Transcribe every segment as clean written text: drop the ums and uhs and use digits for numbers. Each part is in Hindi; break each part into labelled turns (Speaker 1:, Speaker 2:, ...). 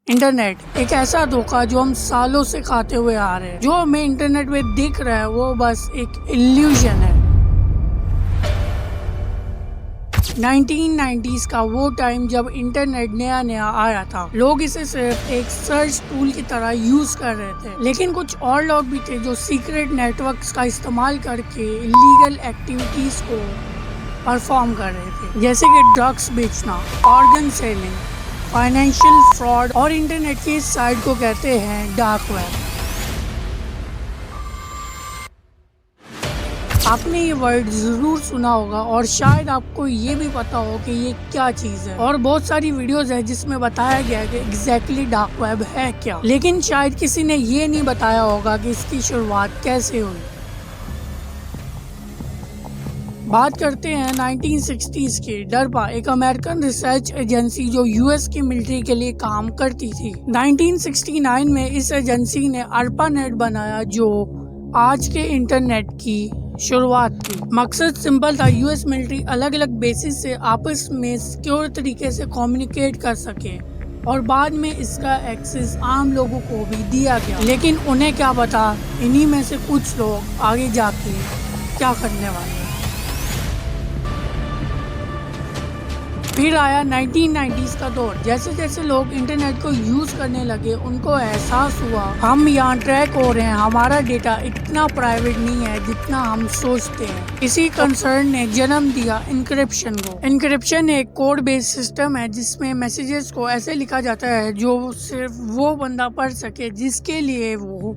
Speaker 1: इंटरनेट एक ऐसा धोखा जो हम सालों से खाते हुए आ रहे हैं। जो हमें इंटरनेट में दिख रहा है वो बस एक इल्यूजन है। 1990s का वो टाइम जब इंटरनेट नया नया आया था, लोग इसे सिर्फ एक सर्च टूल की तरह यूज कर रहे थे। लेकिन कुछ और लोग भी थे जो सीक्रेट नेटवर्क्स का इस्तेमाल करके इलीगल एक्टिविटीज को परफॉर्म कर रहे थे, जैसे कि ड्रग्स बेचना, ऑर्गन सेलिंग, फाइनेंशियल फ्रॉड और इंटरनेट की इस साइड को कहते हैं डार्क वेब। आपने ये वर्ड जरूर सुना होगा और शायद आपको ये भी पता हो कि ये क्या चीज है। और बहुत सारी वीडियोस है जिसमें बताया गया है कि एग्जैक्टली डार्क वेब है क्या, लेकिन शायद किसी ने ये नहीं बताया होगा कि इसकी शुरुआत कैसे हुई। बात करते हैं 1960s की। डरपा एक अमेरिकन रिसर्च एजेंसी जो यूएस की मिलिट्री के लिए काम करती थी। 1969 में इस एजेंसी ने ARPANET बनाया जो आज के इंटरनेट की शुरुआत की। मकसद सिंपल था, यूएस मिलिट्री अलग अलग बेसिस से आपस में सिक्योर तरीके से कम्युनिकेट कर सके और बाद में इसका एक्सेस आम लोगों को भी दिया गया। लेकिन उन्हें क्या पता इन्हीं में से कुछ लोग आगे जाके क्या करने वाले हैं। फिर आया 1990s का दौर। जैसे जैसे लोग इंटरनेट को यूज करने लगे, उनको एहसास हुआ हम यहाँ ट्रैक हो रहे हैं, हमारा डेटा इतना प्राइवेट नहीं है जितना हम सोचते हैं। इसी कंसर्न ने जन्म दिया इंक्रिप्शन को। इंक्रिप्शन एक कोड बेस्ड सिस्टम है जिसमें मैसेजेस को ऐसे लिखा जाता है जो सिर्फ वो बंदा पढ़ सके जिसके लिए वो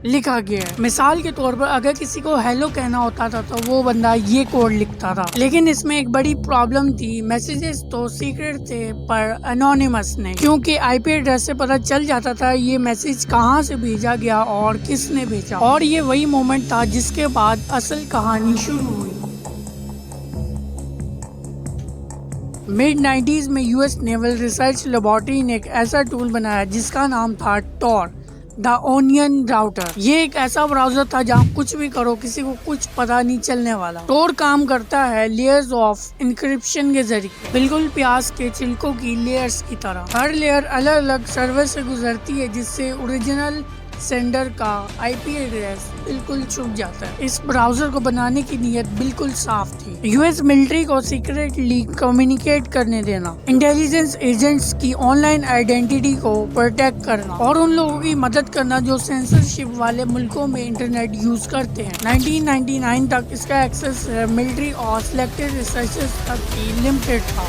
Speaker 1: लिखा गया है। मिसाल के तौर पर अगर किसी को हेलो कहना होता था तो वो बंदा ये कोड लिखता था। लेकिन इसमें एक बड़ी प्रॉब्लम थी, मैसेजेस तो सीक्रेट थे पर एनोनिमस नहीं, क्योंकि आईपी एड्रेस से पता चल जाता था ये मैसेज कहाँ से भेजा गया और किसने भेजा। और ये वही मोमेंट था जिसके बाद असल कहानी शुरू हुई। मिड 90s में यूएस नेवल रिसर्च लेबोरेटरी ने एक ऐसा टूल बनाया जिसका नाम था टॉर द ओनियन राउटर। ये एक ऐसा ब्राउजर था जहाँ कुछ भी करो किसी को कुछ पता नहीं चलने वाला। टोर काम करता है लेयर्स ऑफ इंक्रिप्शन के जरिए, बिल्कुल प्याज के छिलकों की लेयर्स की तरह। हर लेयर अलग अलग सर्वर से गुजरती है जिससे ओरिजिनल सेंडर का आईपी एड्रेस बिल्कुल छुप जाता है। इस ब्राउजर को बनाने की नीयत बिल्कुल साफ थी, यूएस मिलिट्री को सीक्रेटली कम्युनिकेट करने देना, इंटेलिजेंस एजेंट्स की ऑनलाइन आइडेंटिटी को प्रोटेक्ट करना और उन लोगों की मदद करना जो सेंसरशिप वाले मुल्कों में इंटरनेट यूज करते हैं। 1999 तक इसका एक्सेस मिलिट्री और सिलेक्टेड रिसर्चर्स तक ही लिमिटेड था।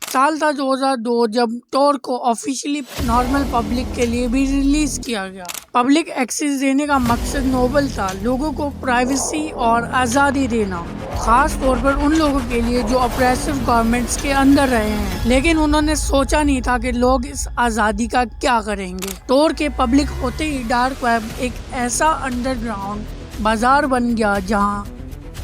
Speaker 1: साल था 2002 जब टोर को ऑफिशियली नॉर्मल पब्लिक के लिए भी रिलीज किया गया। पब्लिक एक्सेस देने का मकसद नोबल था, लोगों को प्राइवेसी और आज़ादी देना, खास तौर पर उन लोगों के लिए जो ऑपरेसिव गवर्नमेंट्स के अंदर रहे हैं। लेकिन उन्होंने सोचा नहीं था कि लोग इस आज़ादी का क्या करेंगे। टोर के पब्लिक होते ही डार्क वेब एक ऐसा अंडरग्राउंड बाजार बन गया जहाँ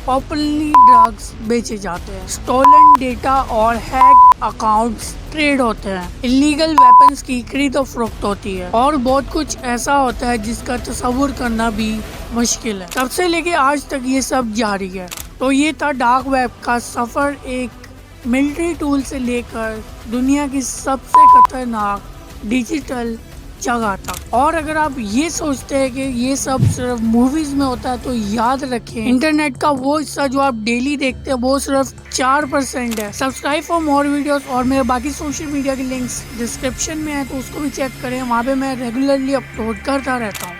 Speaker 1: पॉपुलरली ड्रग्स बेचे जाते हैं, स्टोलन डेटा और हैक अकाउंट्स ट्रेड होते हैं, इलीगल वेपन्स की खरीद और फरोख्त होती है और बहुत कुछ ऐसा होता है जिसका तस्वुर करना भी मुश्किल है। तब से लेके आज तक ये सब जारी है। तो ये था डार्क वेब का सफर, एक मिलिट्री टूल से लेकर दुनिया की सबसे खतरनाक डिजिटल जगह तक। और अगर आप ये सोचते हैं कि ये सब सिर्फ मूवीज में होता है तो याद रखें, इंटरनेट का वो हिस्सा जो आप डेली देखते हैं वो सिर्फ 4% है। सब्सक्राइब फॉर मोर वीडियोस और मेरे बाकी सोशल मीडिया के लिंक्स डिस्क्रिप्शन में है तो उसको भी चेक करें, वहाँ पे मैं रेगुलरली अपलोड करता रहता हूँ।